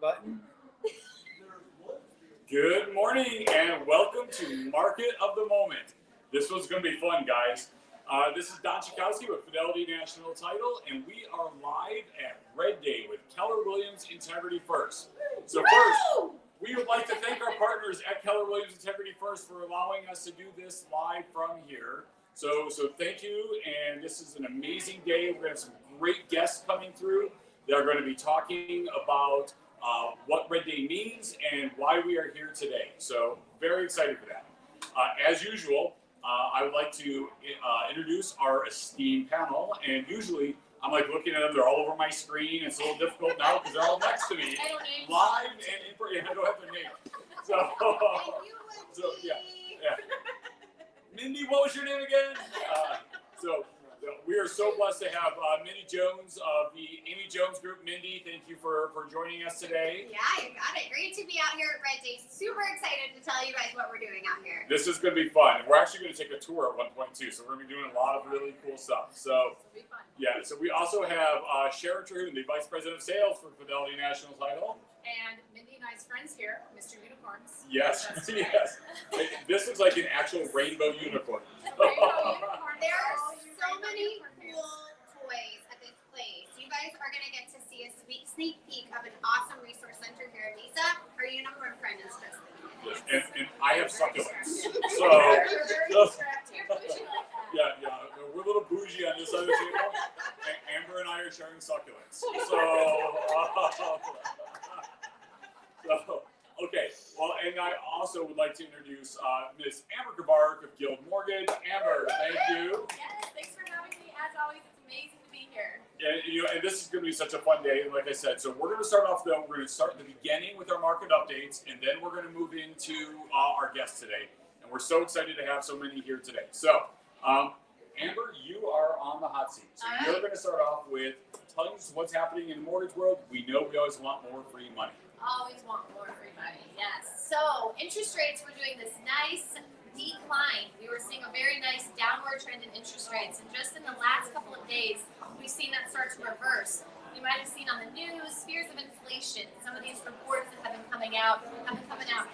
button. Good morning and welcome to Market of the Moment. This one's going to be fun, guys. This is Don Chikowski with Fidelity National Title, and we are live at Red Day with Keller Williams Integrity First. So first, we would like to thank our partners at Keller Williams Integrity First for allowing us to do this live from here. So thank you, and this is an amazing day. We're going to have some great guests coming through. They're going to be talking about what Red Day means and why we are here today. So very excited for that. As usual, I would like to introduce our esteemed panel, and usually I'm like looking at them, they're all over my screen. It's a little difficult now because they're all next to me, live and in. I don't have their name. So yeah. Mindy, what was your name again? We are so blessed to have Mindy Jones of the Amy Jones Group. Mindy, thank you for joining us today. Yeah, you got it. Great to be out here at Red Day. Super excited to tell you guys what we're doing out here. This is going to be fun. We're actually going to take a tour at one point too, so we're going to be doing a lot of really cool stuff. So, it'll be fun. Yeah. So we also have Sharon Terhune, the Vice President of Sales for Fidelity National Title. And Mindy and I's friends here, Mr. Unicorns. Yes, yes. This looks like an actual rainbow unicorn. There are so many cool toys at this place. You guys are going to get to see a sneak peek of an awesome resource center here at Lisa. Our unicorn friend is just Yes, and I have succulents. So, yeah, we're a little bougie on this other table. Amber and I are sharing succulents. Okay. Well, and I also would like to introduce Miss Amber Gabark of Guild Mortgage. Amber, thank you. Yes, thanks for having me. As always, it's amazing to be here. And this is going to be such a fun day, like I said. So we're going to start off, though. We're going to start at the beginning with our market updates, and then we're going to move into our guests today. And we're so excited to have so many here today. So, Amber, you are on the hot seat. So you're going to start off with telling us what's happening in the mortgage world. We know we always want more free money. Always want more free money, yes. So interest rates were doing this nice decline. We were seeing a very nice downward trend in interest rates. And just in the last couple of days, we've seen that start to reverse. You might have seen on the news fears of inflation. Some of these reports that have been coming out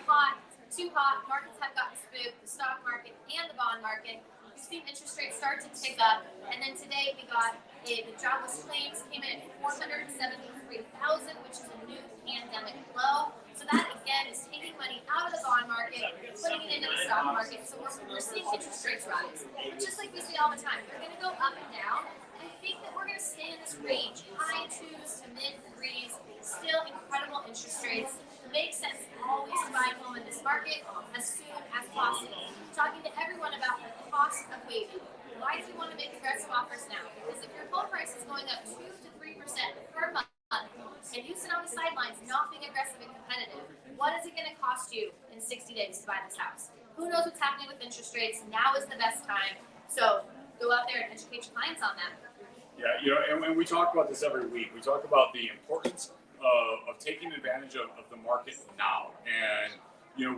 hot, too hot. Markets have gotten spooked, the stock market and the bond market. We've seen interest rates start to tick up. And then today we got the jobless claims came in at 473,000, which is a new pandemic low. So that again is taking money out of the bond market, putting it into the stock market. So we're seeing interest rates rise. Just like we see all the time. They're going to go up and down. I think that we're going to stay in this range, high 2s to mid 3s, still incredible interest rates. It makes sense always to buy a home in this market as soon as possible. Talking to everyone about the cost of waiting. Why do you want to make aggressive offers now? Because if your home price is going up 2 to 3% per month, and you sit on the sidelines not being aggressive and competitive, what is it going to cost you in 60 days to buy this house? Who knows what's happening with interest rates? Now is the best time. So go out there and educate your clients on that. Yeah, and we talk about this every week. We talk about the importance of taking advantage of the market now. And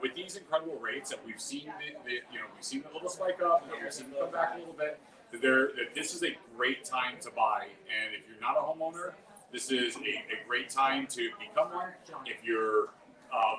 with these incredible rates that we've seen, we've seen the little spike up, we've seen them come back a little bit. That this is a great time to buy. And if you're not a homeowner, this is a great time to become one. If you're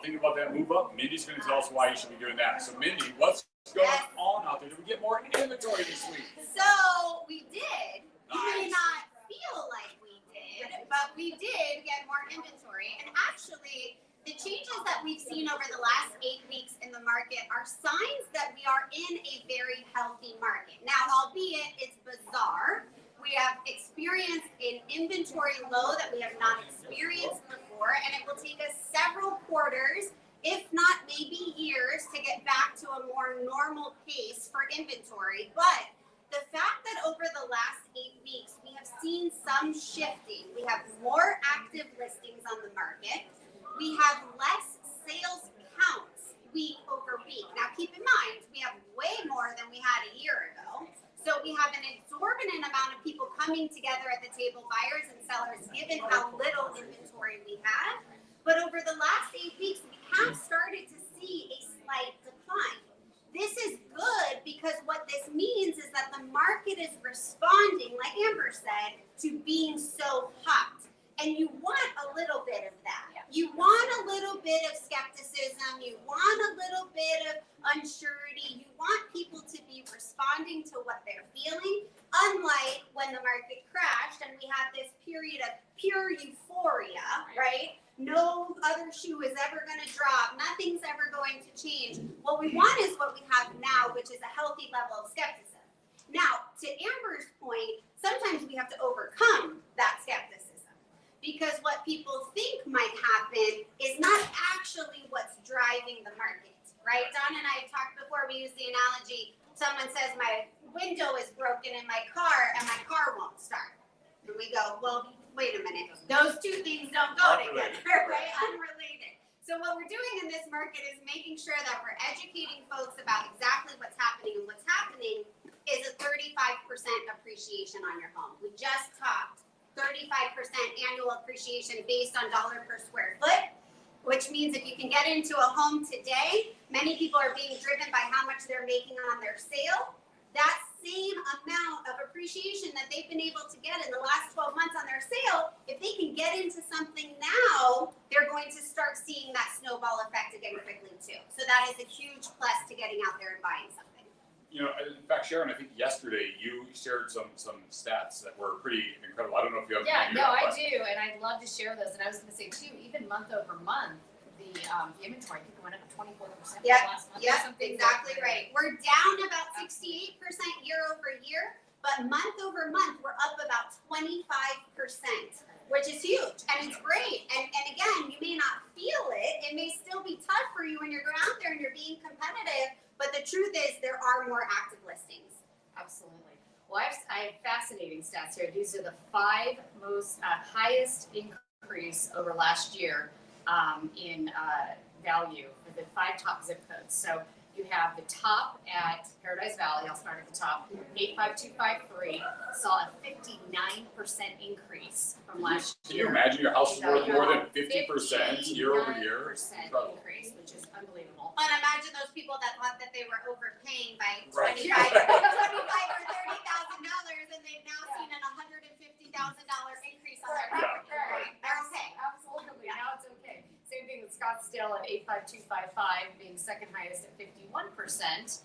thinking about that move up, Mindy's going to tell us why you should be doing that. So, Mindy, what's going on out there? Did we get more inventory this week? So we did. You may not feel like we did, but we did get more inventory. And actually, the changes that we've seen over the last 8 weeks in the market are signs that we are in a very healthy market. Now, albeit it's bizarre, we have experienced an inventory low that we have not experienced before, and it will take us several quarters, if not maybe years, to get back to a more normal pace for inventory. But the fact that over the last 8 weeks, we have seen some shifting. We have more active listings on the market. We have less sales counts week over week. Now, keep in mind, we have way more than we had a year ago. So we have an exorbitant amount of people coming together at the table, buyers and sellers, given how little inventory we have. But over the last 8 weeks, we have started to see a slight decline. This is good because what this means is that the market is responding, like Amber said, to being so hot. And you want a little bit of that. You want bit of skepticism. You want a little bit of unsurety. You want people to be responding to what they're feeling, unlike when the market crashed and we had this period of pure euphoria, right? No other shoe is ever going to drop. Nothing's ever going to change. What we want is what we have now, which is a healthy level of skepticism. Now, to Amber's point, sometimes we have to overcome that skepticism because what people think might happen is not actually what's driving the market, right? Don and I have talked before, we use the analogy, someone says my window is broken in my car and my car won't start. And we go, well, wait a minute, those two things don't go together, right? Unrelated. So what we're doing in this market is making sure that we're educating folks about exactly what's happening, and what's happening is a 35% appreciation on your home. We just topped 35% annual appreciation based on dollar per square foot, which means if you can get into a home today, many people are being driven by how much they're making on their sale. That same amount of appreciation that they've been able to get in the last 12 months on their sale, if they can get into something now, they're going to start seeing that snowball effect again quickly too. So that is a huge plus to getting out there and buying something. You know, in fact, Sharon, I think yesterday you shared some stats that were pretty incredible. I don't know if you have. Yeah, no, I do, and I'd love to share those. And I was going to say too, even month over month, the inventory, I think it went up 24% last month. Yep, exactly right. We're down about 68% year over year, but month over month, we're up about 25%, which is huge, and it's great. And again, you may not feel it. It may still be tough for you when you're going out there and you're being competitive, but the truth is there are more active listings. Absolutely. Well, I have fascinating stats here. These are the 5 most highest increase over last year in value for the 5 top zip codes. So you have the top at Paradise Valley. I'll start at the top. 85253 saw a 59% increase from last Can year. you imagine your house is worth more than 50% year over year? 59% increase, which is unbelievable. And imagine those people that thought that they were overpaying by Right. $25 or $30,000, and they've now seen an $150,000 increase on their property. Right. They're okay. Absolutely. Now it's okay. Same thing with Scottsdale at 85255 being second highest at 51%.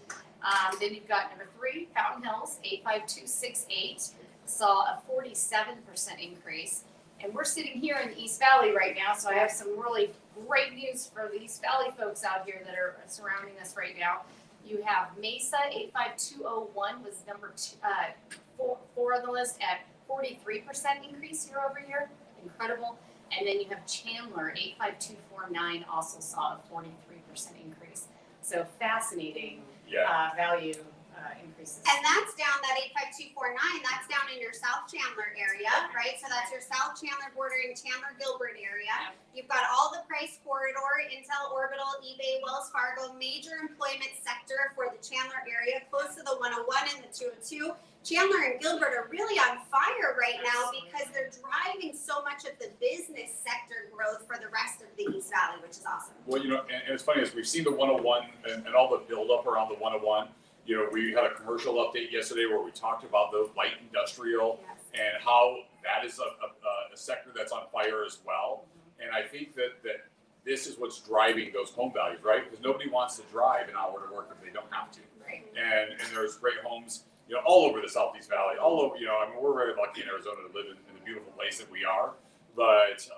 Then you've got number 3, Fountain Hills, 85268 saw a 47% increase. And we're sitting here in the East Valley right now, so I have some really great news for the East Valley folks out here that are surrounding us right now. You have Mesa, 85201 was number 4 on the list at 43% increase year over year. Incredible. And then you have Chandler, 85249 also saw a 43% increase. So fascinating value increases. And that's down, that 85249, that's down in your South Chandler area, right? So that's your South Chandler bordering Chandler Gilbert area. You've got all the price corridor, Intel, Orbital, eBay, Wells Fargo, major employment sector for the Chandler area, close to the 101 and the 202. Chandler and Gilbert are really on fire right now because they're driving so much of the business sector growth for the rest of the East Valley, which is awesome. Well, you know, and it's funny, as we've seen the 101 and all the buildup around the 101. You know, we had a commercial update yesterday where we talked about the light industrial and how that is a sector that's on fire as well. And I think that this is what's driving those home values, right? Because nobody wants to drive an hour to work if they don't have to. Right. And there's great homes, you know, all over the Southeast Valley, all over, you know, I mean, we're very lucky in Arizona to live in the beautiful place that we are. But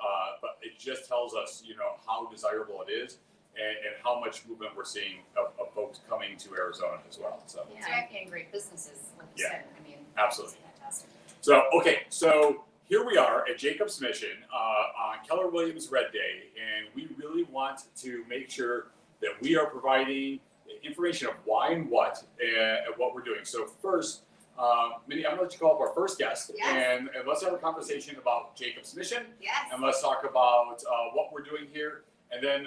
it just tells us, you know, how desirable it is. And how much movement we're seeing of folks coming to Arizona as well. So And great businesses, like you said. I mean, absolutely. It's fantastic. So so here we are at Jacob's Mission on Keller Williams Red Day, and we really want to make sure that we are providing information of why and what we're doing. So first, Minnie, I'm going to let you call up our first guest, and let's have a conversation about Jacob's Mission, and let's talk about what we're doing here. And then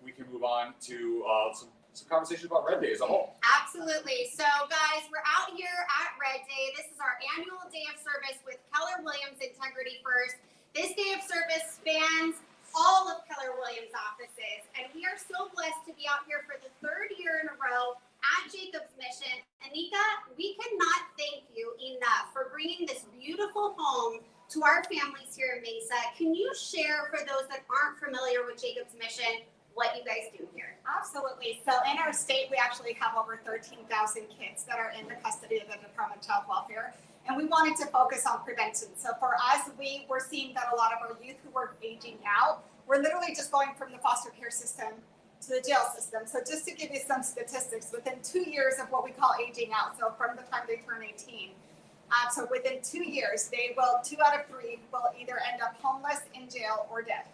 we can move on to some conversations about Red Day as a whole. Absolutely. So guys, we're out here at Red Day. This is our annual day of service with Keller Williams Integrity First. This day of service spans all of Keller Williams offices. And we are so blessed to be out here for the 3rd year in a row at Jacob's Mission. Anika, we cannot thank you enough for bringing this beautiful home to our families here in Mesa. Can you share for those that aren't familiar with Jacob's mission what you guys do here? Absolutely. So in our state, we actually have over 13,000 kids that are in the custody of the Department of Child Welfare. And we wanted to focus on prevention. So for us, we were seeing that a lot of our youth who were aging out, we're literally just going from the foster care system to the jail system. So just to give you some statistics, within 2 years of what we call aging out, so from the time they turn 18, so within 2 years, 2 out of 3 will either end up homeless, in jail, or dead.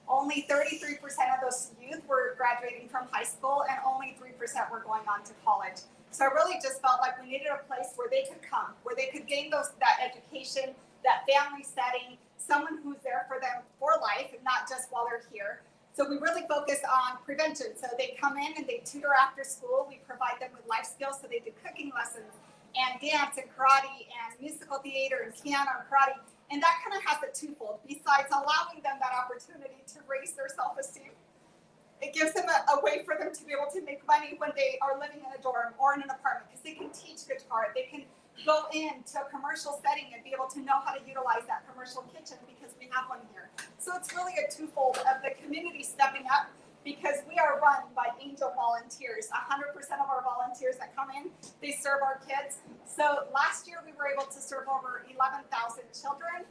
Only 33% of those youth were graduating from high school, and only 3% were going on to college. So I really just felt like we needed a place where they could come, where they could gain that education, that family setting, someone who's there for them for life, and not just while they're here. So we really focus on prevention. So they come in and they tutor after school. We provide them with life skills. So they do cooking lessons and dance and karate and musical theater and piano and karate. And that kind of has a twofold. Besides allowing them that opportunity to raise their self-esteem, it gives them a way for them to be able to make money when they are living in a dorm or in an apartment, because they can teach guitar. They can go into a commercial setting and be able to know how to utilize that commercial kitchen because we have one here. So it's really a twofold of the community stepping up, because we are run by angel volunteers. 100% of our volunteers that come in, they serve our kids. So last year we were able to serve over 11,000 children.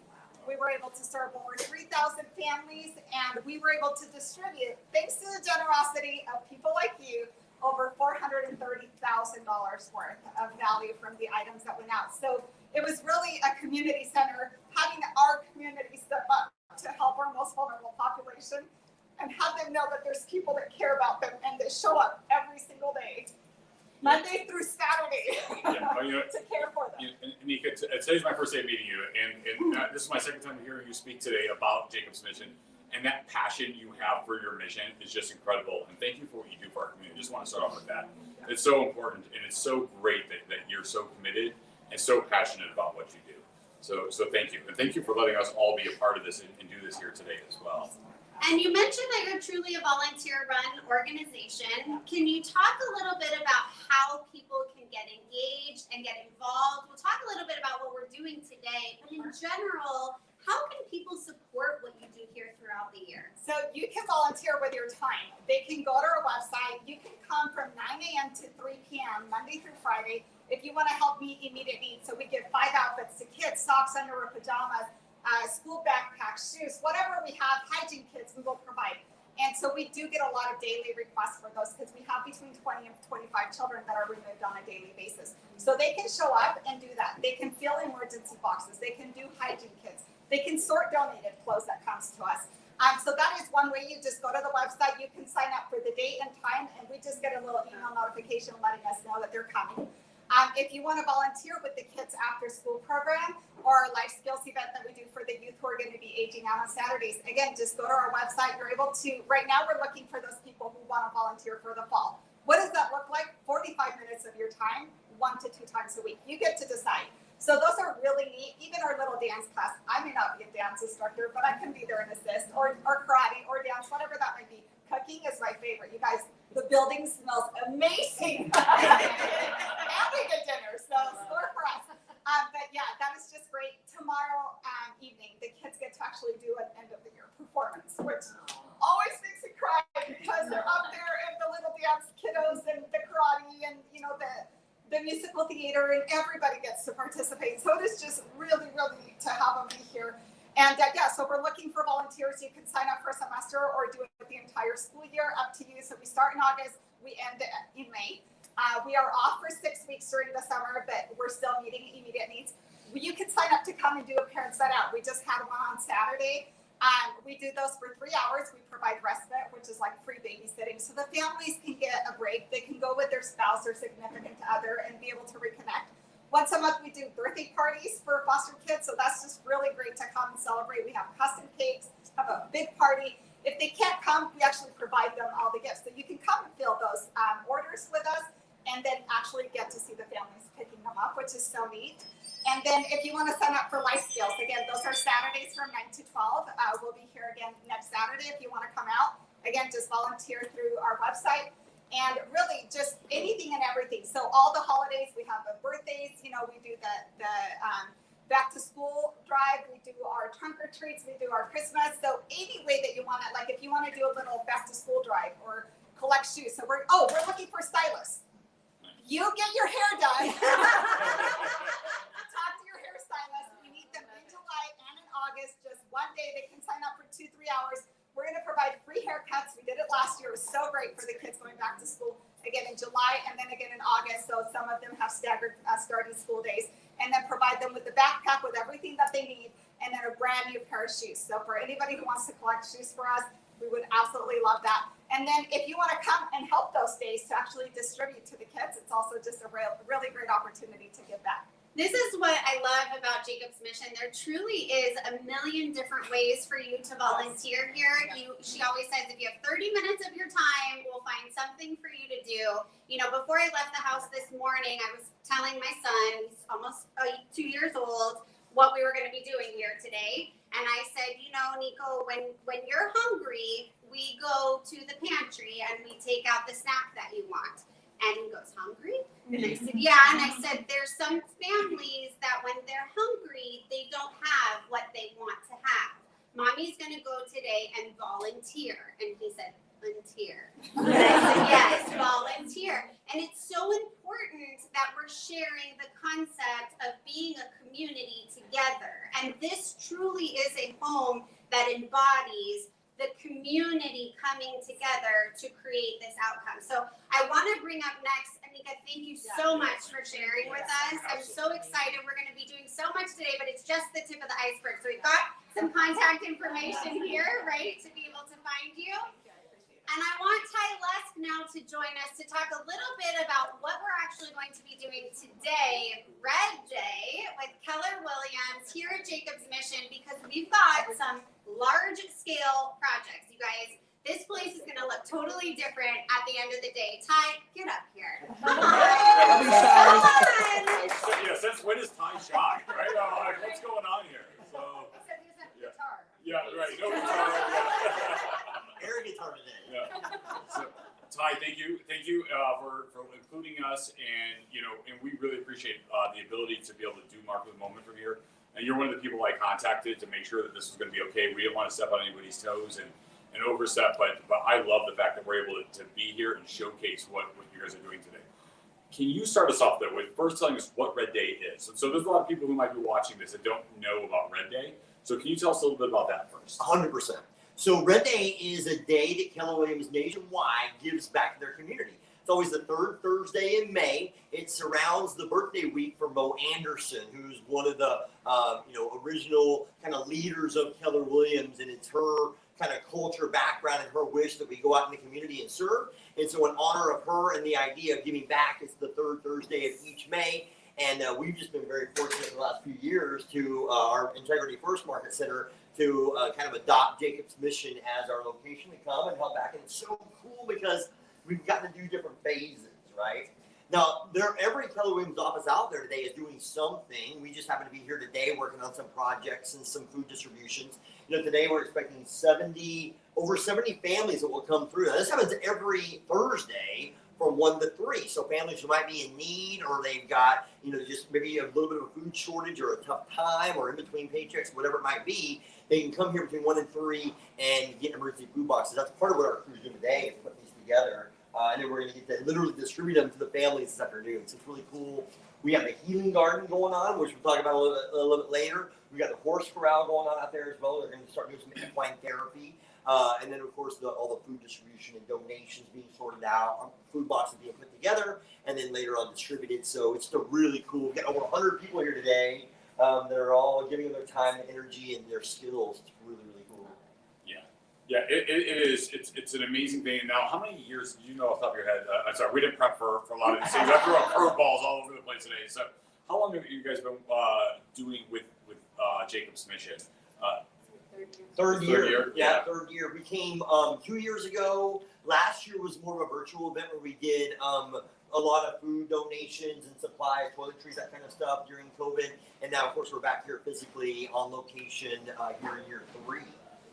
We were able to serve over 3,000 families, and we were able to distribute, thanks to the generosity of people like you, over $430,000 worth of value from the items that went out. So it was really a community center, having our community step up to help our most vulnerable population and have them know that there's people that care about them and that show up every single day, Monday through Saturday, to care for them. Nika, today's my first day meeting you, and this is my second time hearing you speak today about Jacob's mission. And that passion you have for your mission is just incredible. And thank you for what you do for our community. I just want to start off with that. It's so important, and it's so great that you're so committed and so passionate about what you do. So thank you. And thank you for letting us all be a part of this and do this here today as well. And you mentioned that you're truly a volunteer-run organization. Can you talk a little bit about how people can get engaged and get involved? We'll talk a little bit about what we're doing today, but in general, how can people support what you do here throughout the year? So you can volunteer with your time. They can go to our website. You can come from 9 a.m. to 3 p.m. Monday through Friday. If you want to help meet immediate needs, so we give 5 outfits to kids: socks, underwear, pajamas, school backpacks, shoes, whatever we have, hygiene kits, we will provide. And so we do get a lot of daily requests for those, because we have between 20 and 25 children that are removed on a daily basis. So they can show up and do that. They can fill emergency boxes. They can do hygiene kits. They can sort donated clothes that comes to us. So that is one way. You just go to the website. You can sign up for the date and time, and we just get a little email notification letting us know that they're coming. If you want to volunteer with the kids after school program or our life skills event that we do for the youth who are going to be aging out on Saturdays, again, just go to our website. You're able to, right now we're looking for those people who want to volunteer for the fall. What does that look like? 45 minutes of your time, 1 to 2 times a week. You get to decide. So those are really neat. Even our little dance class, I may not be a dance instructor, but I can be there and assist, or karate or dance, whatever that might be. Cooking is my favorite. You guys, the building smells amazing. And we get dinner, so score for us. But yeah, that is just great. Tomorrow evening, the kids get to actually do an end of the year performance, which always makes me cry, because they're up there and the little dance kiddos and the karate and the musical theater, and everybody gets to participate. So it is just really, really neat to have them be here. And so we're looking for volunteers. You can sign up for a semester or do it the entire school year, up to you. So we start in August, we end in May. We are off for 6 weeks during the summer, but we're still meeting immediate needs. You can sign up to come and do a parent set out. We just had one on Saturday. We do those for 3 hours. We provide respite, which is like free babysitting. So the families can get a break. They can go with their spouse or significant other and be able to reconnect. Once a month, we do birthday parties for foster kids. So that's just really great to come and celebrate. We have custom cakes, have a big party. If they can't come, we actually provide them all the gifts. So you can come and fill those orders with us, and then actually get to see the families picking them up, which is so neat. And then if you want to sign up for life skills, again, those are Saturdays from 9 to 12. We'll be here again next Saturday if you want to come out. Again, just volunteer through our website. And really just anything and everything. So all the holidays, we have the birthdays, we do the back to school drive, we do our trunk or treats, we do our Christmas. So any way that you want it, like if you want to do a little back to school drive or collect shoes. So we're looking for stylists. You get your hair done. Talk to your hairstylist. We need them in July and in August. Just one day, they can sign up for 2-3 hours. We're going to provide free haircuts. We did it last year. It was so great for the kids going back to school again in July and then again in August. So some of them have staggered starting school days, and then provide them with the backpack with everything that they need, and then a brand new pair of shoes. So for anybody who wants to collect shoes for us, we would absolutely love that. And then if you want to come and help those days to actually distribute to the kids, it's also just a really great opportunity to give back. This is what I love about Jacob's Mission. There truly is a million different ways for you to volunteer here. She always says, if you have 30 minutes of your time, we'll find something for you to do. You know, before I left the house this morning, I was telling my son, he's almost 2 years old, what we were going to be doing here today. And I said, you know, Nico, when you're hungry, we go to the pantry and we take out the snack that you want. And he goes, hungry? And I said, yeah. And I said, there's some families that when they're hungry, they don't have what they want to have. Mommy's going to go today and volunteer. And he said, volunteer. And I said, yes, volunteer. And it's so important that we're sharing the concept of being a community together. And this truly is a home that embodies the community coming together to create this outcome. So I want to bring up next, Anika, thank you so much for sharing with us. I'm so excited. We're going to be doing so much today, but it's just the tip of the iceberg. So we've got some contact information here, right, to be able to find you. And I want Ty Lusk now to join us to talk a little bit about what we're actually going to be doing today, Red Day, with Keller Williams here at Jacob's Mission, because we've got some large-scale projects, you guys. This place is going to look totally different at the end of the day. Ty, get up here. Come on. Yeah, since when is Ty shy, right? Like, what's going on here? So, Except he doesn't have a guitar. yeah, right. No guitar. Yeah. Air guitar today. Yeah. So, Ty, thank you for including us, and and we really appreciate the ability to be able to do Mark of the Moment from here. And you're one of the people I contacted to make sure that this was going to be okay. We didn't want to step on anybody's toes and overstep, but I love the fact that we're able to be here and showcase what you guys are doing today. Can you start us off though with first telling us what Red Day is? And so there's a lot of people who might be watching this that don't know about Red Day. So can you tell us a little bit about that first? 100%. So Red Day is a day that Keller Williams nationwide gives back to their community. It's always the third Thursday in May. It surrounds the birthday week for Mo Anderson, who's one of the original kind of leaders of Keller Williams, and it's her kind of culture background and her wish that we go out in the community and serve. And so in honor of her and the idea of giving back, it's the third Thursday of each May. And we've just been very fortunate in the last few years to our Integrity First Market Center to kind of adopt Jacob's Mission as our location to come and help back. And it's so cool because we've gotten to do different phases, right? Now, every Keller Williams office out there today is doing something. We just happen to be here today working on some projects and some food distributions. Today we're expecting over 70 families that will come through. Now, this happens every Thursday from 1 to 3. So families who might be in need, or they've got, just maybe a little bit of a food shortage or a tough time or in between paychecks, whatever it might be, they can come here between 1 and 3 and get emergency food boxes. That's part of what our crew's doing today, is putting these together. And then we're going to get to literally distribute them to the families this afternoon. So it's really cool. We have the healing garden going on, which we'll talk about a little bit later. We got the horse corral going on out there as well. They're going to start doing some equine therapy. And then, of course, all the food distribution and donations being sorted out, food boxes being put together, and then later on distributed. So it's still really cool. We've got over 100 people here today that are all giving them their time and energy and their skills. It's really, really cool. Yeah, it is. It's an amazing thing. Now, how many years do you know off the top of your head? I'm sorry, we didn't prep for a lot of these things. I threw out curveballs all over the place today. So how long have you guys been doing with Jacob's Mission? Third year. Yeah. Third year. We came 2 years ago. Last year was more of a virtual event where we did a lot of food donations and supplies, toiletries, that kind of stuff during COVID. And now, of course, we're back here physically on location here in year 3.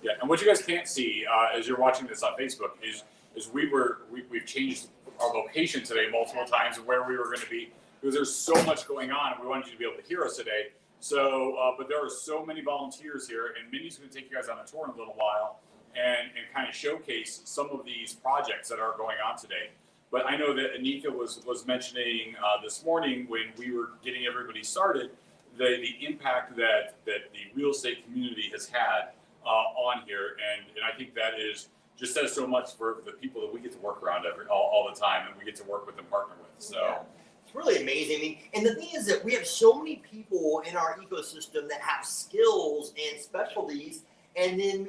Yeah, and what you guys can't see as you're watching this on Facebook is we've changed our location today multiple times of where we were going to be, because there's so much going on, and we wanted you to be able to hear us today. So, but there are so many volunteers here, and Mindy's going to take you guys on a tour in a little while and kind of showcase some of these projects that are going on today. But I know that Anika was mentioning this morning when we were getting everybody started, the impact that the real estate community has had on here, and I think that is just says so much for the people that we get to work around all the time, and we get to work with and partner with. So. Yeah. It's really amazing. I mean, and the thing is that we have so many people in our ecosystem that have skills and specialties. And then,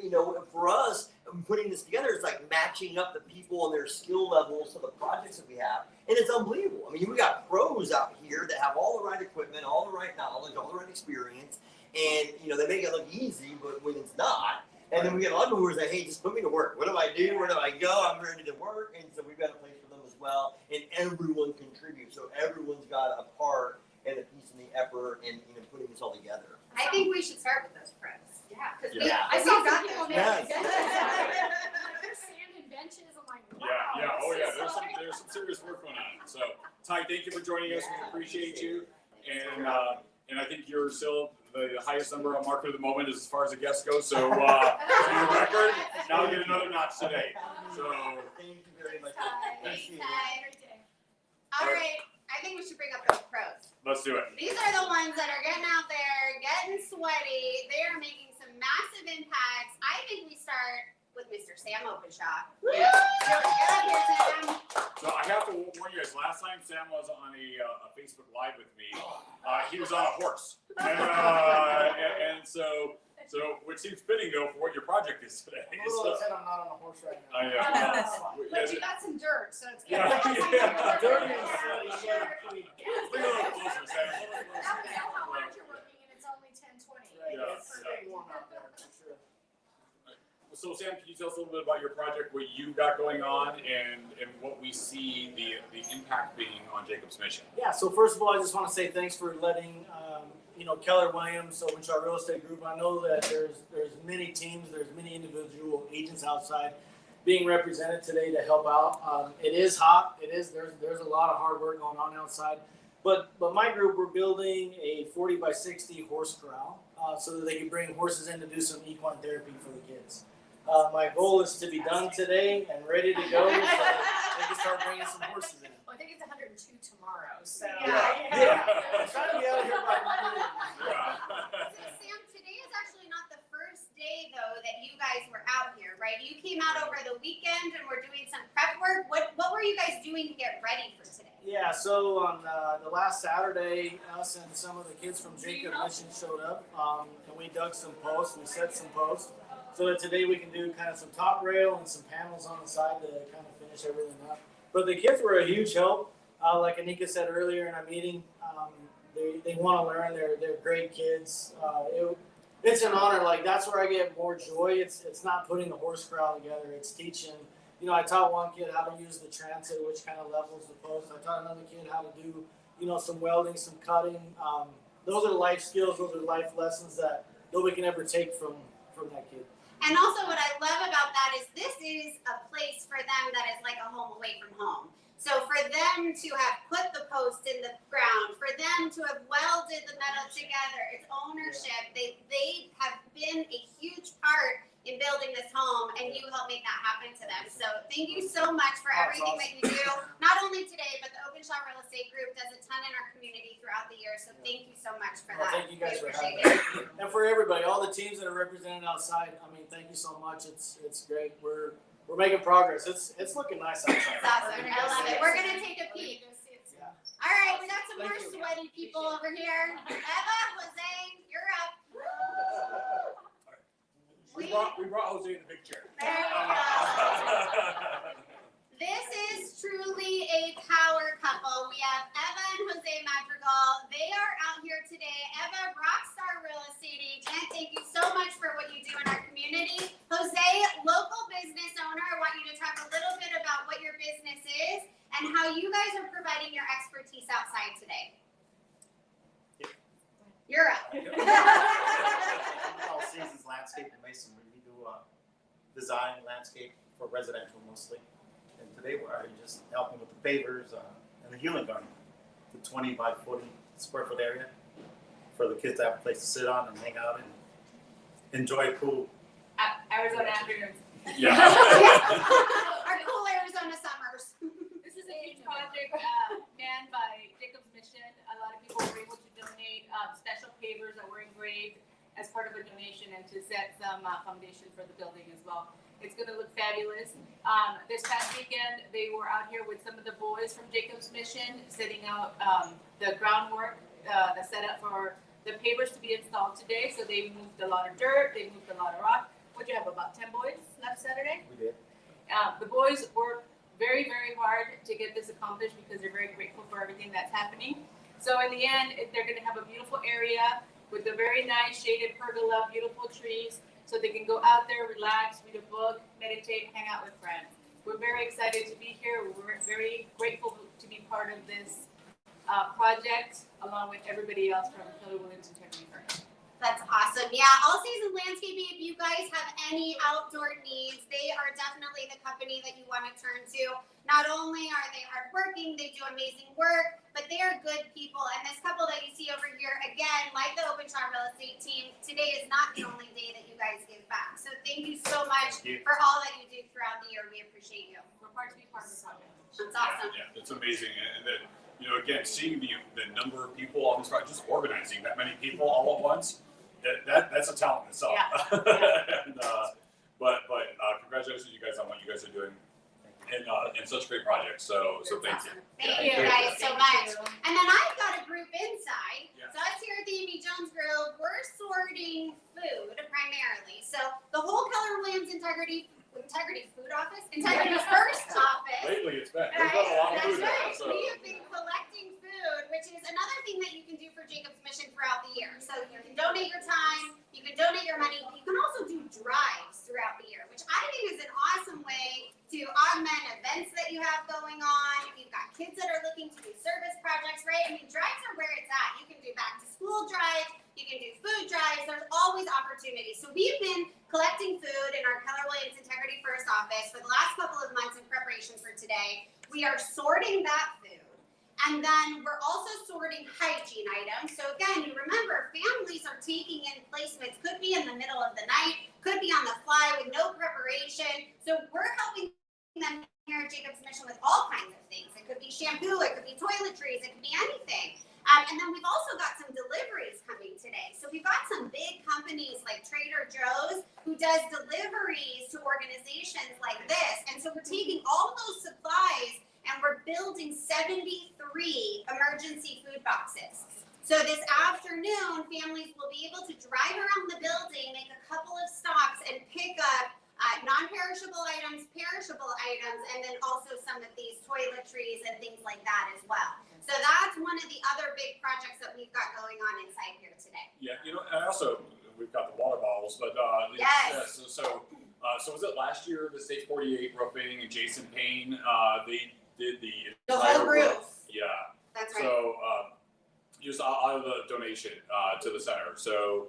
for us, putting this together is like matching up the people and their skill levels to the projects that we have. And it's unbelievable. I mean, we got pros out here that have all the right equipment, all the right knowledge, all the right experience. And, they make it look easy, but when it's not. And then we get a lot of people who are like, hey, just put me to work. What do I do? Where do I go? I'm ready to work. And so we've got a place for them as well. And everyone contributes. So everyone's got a part and a piece in the effort in putting this all together. I think we should start with those pros. Yeah. Yeah. I saw We've got some people those. making Yes. There's sand and benches. I'm like, wow. Yeah. Oh, this yeah. is There's some serious work going on. So, Ty, thank you for joining us. We appreciate you. And I think you're still the highest number on market at the moment as far as the guests go. So, your record now get another notch today. So, Thank you very much. Thanks, Appreciate it. Ty. All right, I think we should bring up those pros. let's do it. These are the ones that are getting out there, getting sweaty. They are making some massive impacts. I think we start with Mr. Sam Openshaw. Get up here, Sam. So I have to warn you guys. Last time Sam was on a Facebook Live with me, he was on a horse, and so which seems fitting though for what your project is today. I'm a little upset I'm not on a horse right now. But you got some dirt, so it's good. Yeah. Dirty and Bring it a little closer, Sam. Now we know how hard you're working, and it's only 10:20. Yeah. It's pretty warm out there, for sure. So Sam, can you tell us a little bit about your project, what you got going on, and what we see the impact being on Jacob's mission? Yeah, so first of all, I just want to say thanks for letting Keller Williams Openshaw Real Estate Group. I know that there's many teams, there's many individual agents outside being represented today to help out. It is hot. There's a lot of hard work going on outside. But my group, we're building a 40 by 60 horse corral so that they can bring horses in to do some equine therapy for the kids. My goal is to be done today and ready to go so that they can start bringing some horses in. Well, I think it's 102 tomorrow, so. Yeah. I'm trying to be out of here by noon. So Sam, today is actually not the first day though that you guys were out here, right? You came out over the weekend and were doing some prep work. What were you guys doing to get ready for today? Yeah, so on the last Saturday, us and some of the kids from Jacob Mission showed up, and we dug some posts, we set some posts, so that today we can do kind of some top rail and some panels on the side to kind of finish everything up. But the kids were a huge help. Like Anika said earlier in our meeting, they want to learn. They're great kids. It's an honor. Like that's where I get more joy. It's not putting the horse corral together. It's teaching. I taught one kid how to use the transit, which kind of levels the post. I taught another kid how to do, some welding, some cutting. Those are life skills. Those are life lessons that nobody can ever take from that kid. And also what I love about that is this is a place for them that is like a home away from home. So for them to have put the post in the ground, for them to have welded the metal together, it's ownership. They have been a huge part in building this home, and you help make that happen to them. So thank you so much for everything that you do, not only today, but the Openshaw Real Estate Group does a ton in our community throughout the year. So thank you so much for that. Thank you guys We for appreciate having it. me. And for everybody, all the teams that are represented outside, thank you so much. It's great. We're making progress. It's looking nice outside. It's awesome. I love it. We're gonna take a peek. Yeah. All right, we got some more Thank you. sweaty people over here. Eva, Jose, you're up. We brought Jose in the big chair. There you go. This is truly a power couple. We have Eva and Jose Madrigal. They are out here today. Eva, rockstar real estate agent. Thank you so much for what you do in our community. Jose, local business owner. I want you to talk a little bit about what your business is and how you guys are providing your expertise outside today. You're up. All seasons landscape and masonry. We do design landscape for residential mostly. And today we're just helping with the pavers and the healing garden. The 20 by 40 square foot area for the kids to have a place to sit on and hang out and enjoy cool. Arizona afternoons. Yeah. Our cool Arizona summers. This is a huge project manned by Jacob's Mission. A lot of people were able to donate special pavers that were engraved as part of a donation and to set some foundation for the building as well. It's going to look fabulous. This past weekend, they were out here with some of the boys from Jacob's Mission, setting out the groundwork, the setup for the pavers to be installed today. So they moved a lot of dirt, they moved a lot of rock. What do you have, about 10 boys last Saturday? We did. The boys worked very, very hard to get this accomplished because they're very grateful for everything that's happening. So in the end, they're going to have a beautiful area with a very nice shaded pergola, beautiful trees, so they can go out there, relax, read a book, meditate, hang out with friends. We're very excited to be here. We're very grateful to be part of this project, along with everybody else from Keller Williams Integrity First. That's awesome. Yeah, All Season Landscaping, if you guys have any outdoor needs, they are definitely the company that you want to turn to. Not only are they hardworking, they do amazing work, but they are good people. And this couple that you see over here, again, like the Open Shop Real Estate team, today is not the only day that you guys give back. So thank you so much for all that you do throughout the year. We appreciate you. We're proud to be part of the project. That's awesome. Yeah, it's amazing. And then, again, seeing the number of people on this project, just organizing that many people all at once, that's a talent in itself. Yeah. And, but congratulations, you guys, on what you guys are doing, and such great projects. So That's thank awesome. you. Thank Yeah, you guys so much. you. And then I've got a group inside. Yeah. So us here at the Amy Jones Grill, we're sorting food primarily. So the whole Keller Williams Integrity First office. Lately, it's been. We've Right, done a lot of that's food right. now, so. We have been collecting food, which is another thing that you can do for Jacob's Mission throughout the year. So you can donate your time, you can donate your money, you can also do drives throughout the year, which I think is an awesome way to augment events that you have going on. If you've got kids that are looking to do service projects, right? I mean, drives are where it's at. You can do back to school drives, you can do food drives, there's always opportunities. So we've been collecting food in our Keller Williams Integrity First office for the last couple of months in preparation for today. We are sorting that food. And then we're also sorting hygiene items. So again, you remember, families are taking in placements, could be in the middle of the night, could be on the fly with no preparation. So we're helping them here at Jacob's Mission with all kinds of things. It could be shampoo, it could be toiletries, it could be anything. And then we've also got some deliveries coming today. So we've got some big companies like Trader Joe's who does deliveries to organizations like this. And so we're taking all of those supplies and we're building 73 emergency food boxes. So this afternoon, families will be able to drive around the building, make a couple of stops, and pick up non-perishable items, perishable items, and then also some of these toiletries and things like that as well. So that's one of the other big projects that we've got going on inside here today. Yeah, and also we've got the water bottles, but Yes. So was it last year the State 48 Roofing and Jason Payne? They did the whole entire roof. Yeah. That's right. So just out of the donation to the center. So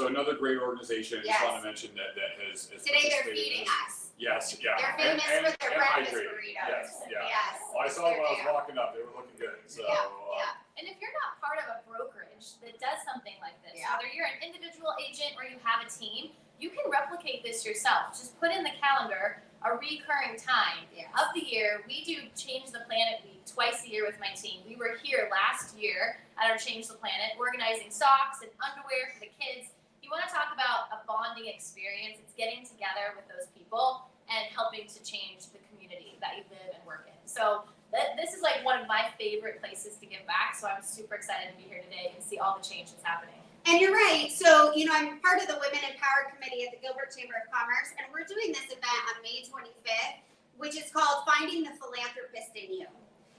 another great organization. Yes. Just want to mention that has Today they're participated in feeding this. us. Yes, yeah. They're famous for their and breakfast hydrated. burritos. Yes, yeah. Yes. Well, I saw them when I was They're- walking up. They were looking good. So Yeah. And if you're not part of a brokerage that does something like this, Yeah. whether you're an individual agent or you have a team, you can replicate this yourself. Just put in the calendar a recurring time Yes. of the year. We do Change the Planet Week twice a year with my team. We were here last year at our Change the Planet, organizing socks and underwear for the kids. You want to talk about a bonding experience, it's getting together with those people and helping to change the community that you live and work in. So this is like one of my favorite places to give back. So I'm super excited to be here today and see all the change that's happening. And you're right. So, I'm part of the Women Empowered Committee at the Gilbert Chamber of Commerce, and we're doing this event on May 25th, which is called Finding the Philanthropist in You.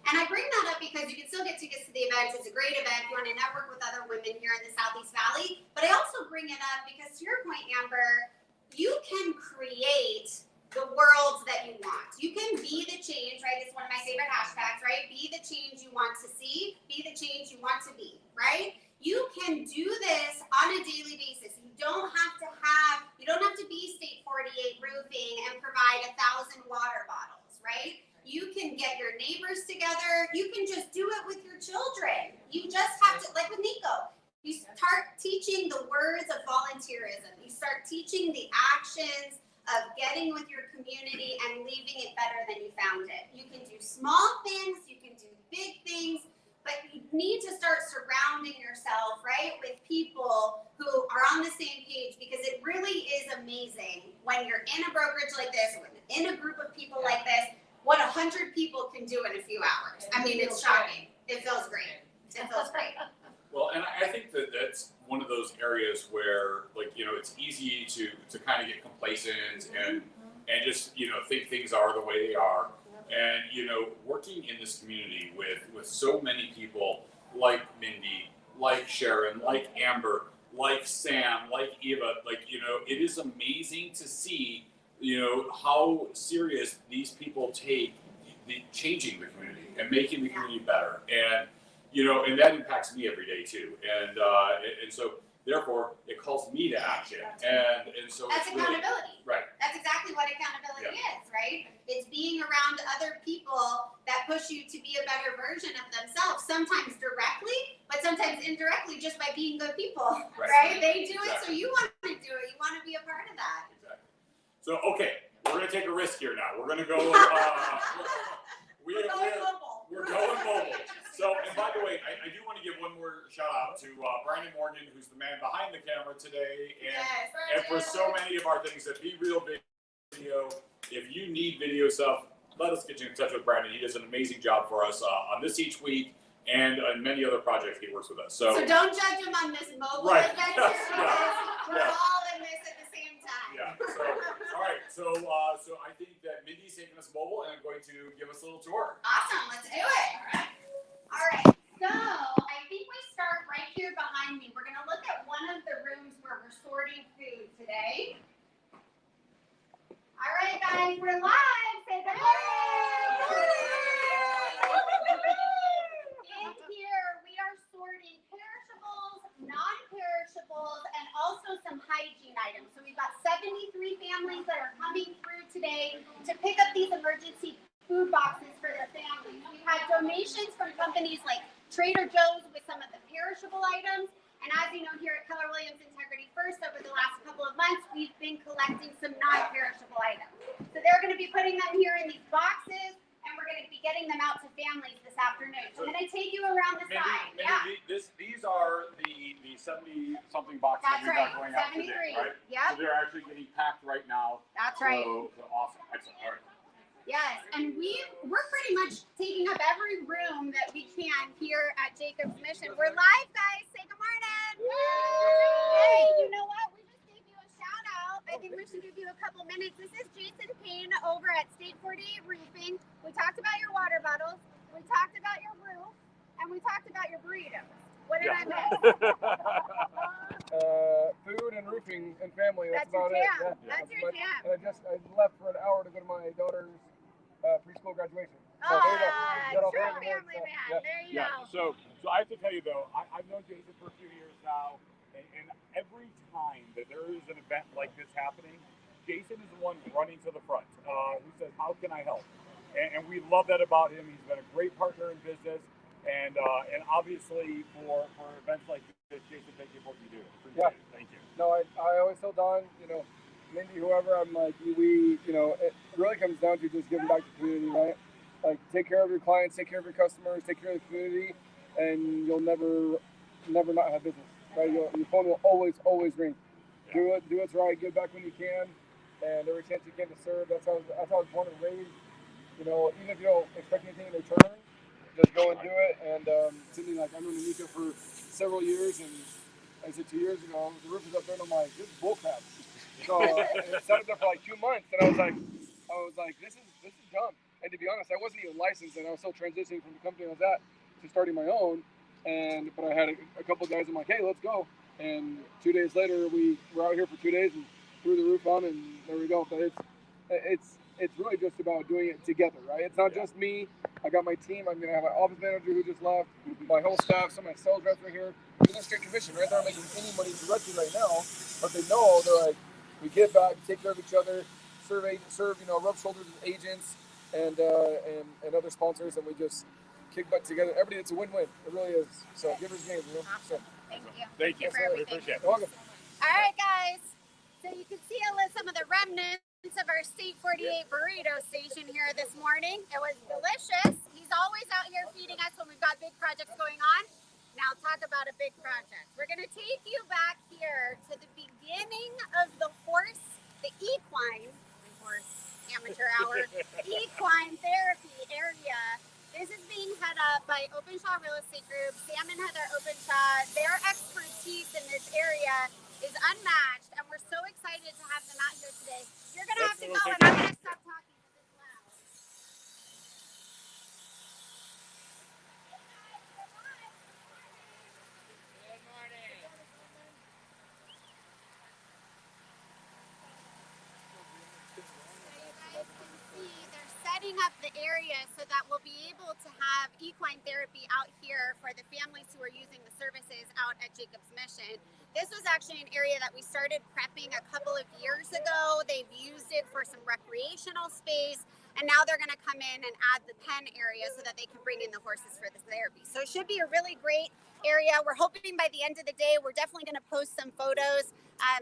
And I bring that up because you can still get tickets to the event. It's a great event. You want to network with other women here in the Southeast Valley. But I also bring it up because, to your point, Amber, you can create the world that you want. You can be the change, right? It's one of my favorite hashtags, right? Be the change you want to see. Be the change you want to be, right? You can do this on a daily basis. You don't have to be State 48 Roofing and provide 1,000 water bottles, right? You can get your neighbors together. You can just do it with your children. You just have to, like with Nico, You start teaching the words of volunteerism. You start teaching the actions of getting with your community and leaving it better than you found it. You can do small things, you can do big things, but you need to start surrounding yourself, right, with people who are on the same page, because it really is amazing when you're in a brokerage like this, when in a group of people like this, what 100 people can do in a few hours. I mean, it's shocking. It feels great. It feels great. Well, and I think that that's one of those areas where, like, you know, it's easy to kind of get complacent and just, you know, think things are the way they are. And, you know, working in this community with so many people like Mindy, like Sharon, like Amber, like Sam, like Eva, like, you know, it is amazing to see, you know, how serious these people take changing the community and making the community better. And, you know, and that impacts me every day too. And so therefore it calls me to action. And so That's it's really, accountability. right. That's exactly what accountability is, right? It's being around other people that push you to be a better version of themselves, sometimes directly, but sometimes indirectly just by being good people, right? They do it, so you want to do it. You want to be a part of that. Exactly. So, okay, we're going to take a risk here now. We're going to go, We're going mobile. We're going mobile. So, and by the way, I do want to give one more shout out to Brandon Morgan, who's the man behind the camera today, and for so many of our things at Be Real Video. If you need video stuff, let us get you in touch with Brandon. He does an amazing job for us on this each week and on many other projects he works with us. So don't judge him on this mobile adventure, because we're all in this at the same time. Yeah. So, all right. So I think that Mindy's taking us mobile and going to give us a little tour. Awesome. Let's do it. All right. So I think we start right here behind me. We're going to look at one of the rooms where we're sorting food today. All right, guys, we're live. Say good morning. In here, we are sorting perishables, non-perishables, and also some hygiene items. So we've got 73 families that are coming through today to pick up these emergency food boxes for their families. We've had donations from companies like Trader Joe's with some of the perishable items. And as you know, here at Keller Williams Integrity First, over the last couple of months, we've been collecting some non-perishable items. So they're going to be putting them here in these boxes, and we're going to be getting them out to families this afternoon. So I'm going to take you around the side. These are the 70-something boxes That's we've right. got going out 73. today, right? Yep. So they're actually getting packed right now. That's right. So awesome. Excellent. All right. Yes, and we're pretty much taking up every room that we can here at Jacob's Mission. We're live, guys. Say good morning. Hey, you know what? We just gave you a shout out. I think we should give you a couple minutes. This is Jason Payne over at State 48 Roofing. We talked about your water bottles. We talked about your roof, and we talked about your burritos. What did I miss? Food and roofing and family. That's about your it. jam. Yeah. That's your jam. And I left for an hour to go to my daughter's preschool graduation. So Oh, there you go. true family man. There you go. So I have to tell you though, I've known Jason for a few years now, and every time that there is an event like this happening, Jason is the one running to the front. Who says, "How can I help?" And we love that about him. He's been a great partner in business, and obviously for events like this, Jason, thank you for what you do. Appreciate it. Thank you. No, I always tell Don, Mindy, whoever, I'm like, it really comes down to just giving back to the community, right? Like, take care of your clients, take care of your customers, take care of the community, and you'll never not have business, right? Your phone will always ring. Yeah. Do what's right, give back when you can, and every chance you can to serve. That's how I was born and raised. Even if you don't expect anything in return, just go and do it. And something like, I've known Anika for several years, and I said 2 years ago, the roof was up there, and I'm like, this is bullcrap. So it sat there for like 2 months, and I was like, this is dumb. And to be honest, I wasn't even licensed, and I was still transitioning from the company I was at to starting my own. But I had a couple of guys. I'm like, hey, let's go. And 2 days later, we were out here for 2 days and threw the roof on, and there we go. But it's really just about doing it together, right? It's not just me. I got my team. I'm gonna have my office manager who just left, my whole staff, some of my sales reps are here. They're straight commission, right? They're not making any money directly right now, but they know they're like, we give back, take care of each other, serve, rub shoulders with agents and other sponsors, and we just kick butt together. Everybody, it's a win-win. It really is. So givers gain, So Thank you. Thank you. for We everything. appreciate it. Welcome. All right, guys. So you can see some of the remnants of our State 48 burrito station here this morning. It was delicious. He's always out here feeding us when we've got big projects going on. Now talk about a big project. We're going to take you back here to the beginning of the equine amateur hour equine therapy area. This is being head up by Openshaw Real Estate Group. Sam and Heather Openshaw. Their expertise in this area is unmatched, and we're so excited to have them out here today. You're going to have to go, and I'm going to stop talking because it's loud. Good morning. They're setting up the area so that we'll be able to have equine therapy out here for the families who are using the services out at Jacob's Mission. This was actually an area that we started prepping a couple of years ago. They've used it for some recreational space, and now they're going to come in and add the pen area so that they can bring in the horses for the therapy. So it should be a really great area. We're hoping by the end of the day, we're definitely going to post some photos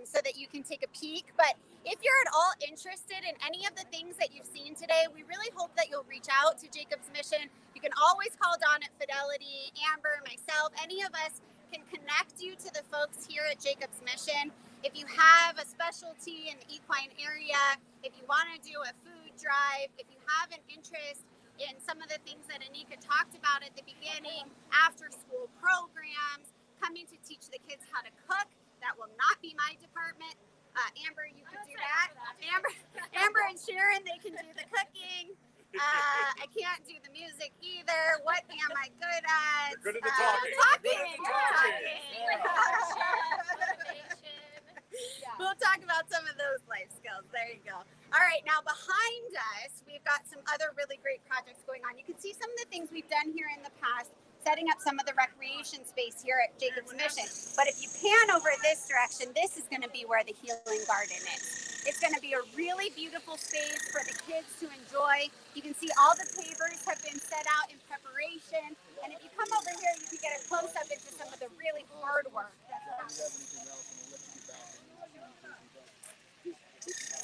so that you can take a peek. But if you're at all interested in any of the things that you've seen today, we really hope that you'll reach out to Jacob's Mission. You can always call Dawn at Fidelity, Amber, myself, any of us can connect you to the folks here at Jacob's Mission. If you have a specialty in the equine area, if you want to do a food drive, if you have an interest in some of the things that Anika talked about at the beginning, after school programs, coming to teach the kids how to cook, that will not be my department. Amber, you can do that. Amber and Sharon, they can do the cooking. I can't do the music either. What am I good at? You're good at the talking. Talking. Yeah. We'll talk about some of those life skills. There you go. All right, now behind us, we've got some other really great projects going on. You can see some of the things we've done here in the past, setting up some of the recreation space here at Jacob's Mission. But if you pan over this direction, this is going to be where the healing garden is. It's going to be a really beautiful space for the kids to enjoy. You can see all the pavers have been set out in preparation. And if you come over here, you can get a close-up into some of the really hard work that's happening.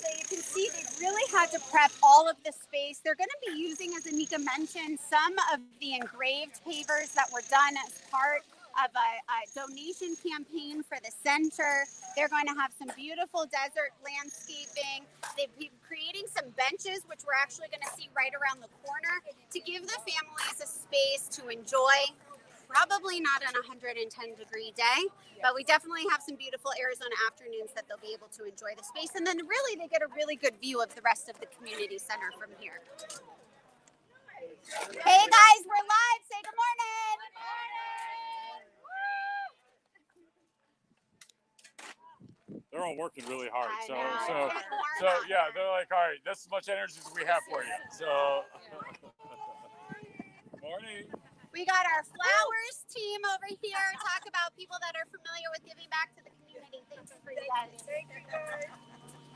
So you can see they've really had to prep all of the space. They're going to be using, as Anika mentioned, some of the engraved pavers that were done as part of a donation campaign for the center. They're going to have some beautiful desert landscaping. They've been creating some benches, which we're actually going to see right around the corner, to give the families a space to enjoy. Probably not an 110-degree day, but we definitely have some beautiful Arizona afternoons that they'll be able to enjoy the space. And then really, they get a really good view of the rest of the community center from here. Hey guys, we're live. Say good morning. Good morning. They're all working really hard. I So know. yeah, they're like, all right, that's as much energy as we have for you. So, morning. We got our flowers team over here. Talk about people that are familiar with giving back to the community. Thank you for you guys.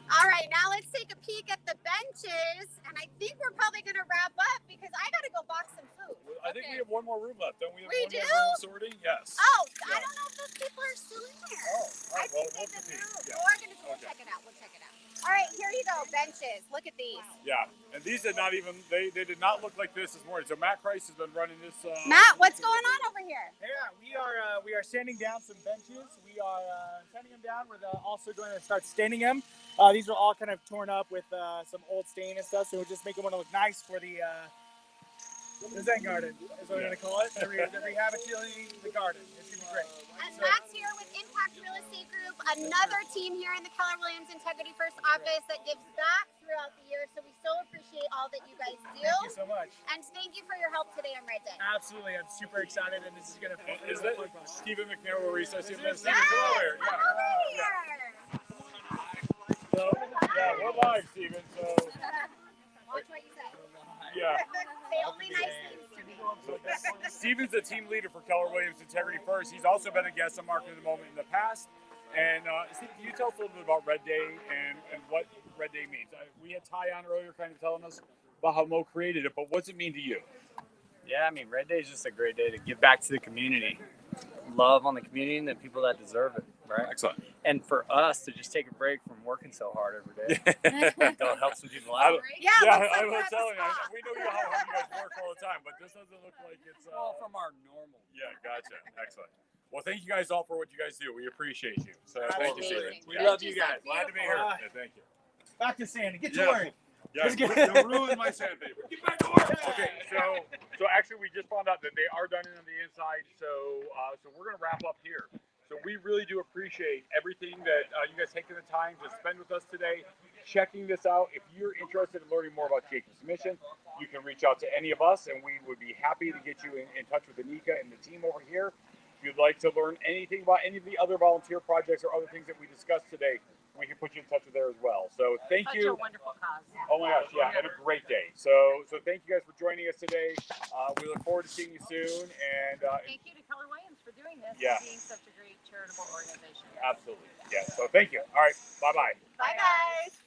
All right, now let's take a peek at the benches. And I think we're probably going to wrap up because I got to go box some food. I think we have one more room left. Don't we have We one do? more room sorting? Yes. Oh, Yeah. I don't know if those people are still in there. Oh, all I right. Well, think we'll they've been proceed. moved. Yeah. We're going to go Okay. check it out. We'll check it out. All right, here you go. Benches. Look at these. Yeah, and these did not even, they did not look like this morning. So Matt Christ has been running this. Matt, what's going on over here? Yeah, we are sanding down some benches. We are sanding them down. We're also going to start staining them. These are all kind of torn up with some old stain and stuff, so we're just making them look nice for the Zen garden, is what we're going to call it. The rehabilitating the garden. It's going to be great. And Matt's here with Impact Real Estate Group, another team here in the Keller Williams Integrity First office that gives back throughout the year. So we so appreciate all that you guys do. Thank you so much. And thank you for your help today on Red Day. Absolutely, I'm super excited, and this is going to be Is that Stephen McNair will recess? Stephen, Yes, come over here. come over here. So, yeah, we're live, Stephen. So, Watch what you say. yeah. Say only nice things to me. Stephen's the team leader for Keller Williams Integrity First. He's also been a guest on Market of the Moment in the past. And Steve, can you tell us a little bit about Red Day and what Red Day means? We had Ty on earlier kind of telling us about how Mo created it, but what's it mean to you? Yeah, I mean, Red Day is just a great day to give back to the community. love on the community and the people that deserve it, right? Excellent. And for us to just take a break from working so hard every day, go help some people out. Yeah, I was telling you. We know how hard you guys work all the time, but this doesn't look like it's Well, from our normal. Yeah, gotcha. Excellent. Well, thank you guys all for what you guys do. We appreciate you. So thank you, Stephen. We love you guys. Glad to be here. Yeah, thank you. Back to Sandy. Get to Yeah. work. Yeah, you ruined my sandpaper. Get back to work. Okay, so actually we just found out that they are done on the inside. So we're gonna wrap up here. So we really do appreciate everything that you guys taking the time to spend with us today, checking this out. If you're interested in learning more about Jacob's Mission, you can reach out to any of us, and we would be happy to get you in touch with Anika and the team over here. If you'd like to learn anything about any of the other volunteer projects or other things that we discussed today, we can put you in touch with there as well. So thank you. Such a wonderful cause. Oh my gosh, yeah, and a great day. So thank you guys for joining us today. We look forward to seeing you soon. And Thank you to Keller Williams for doing this Yeah. and being such a great charitable organization. absolutely, yeah. So thank you. All right, bye bye. Bye guys.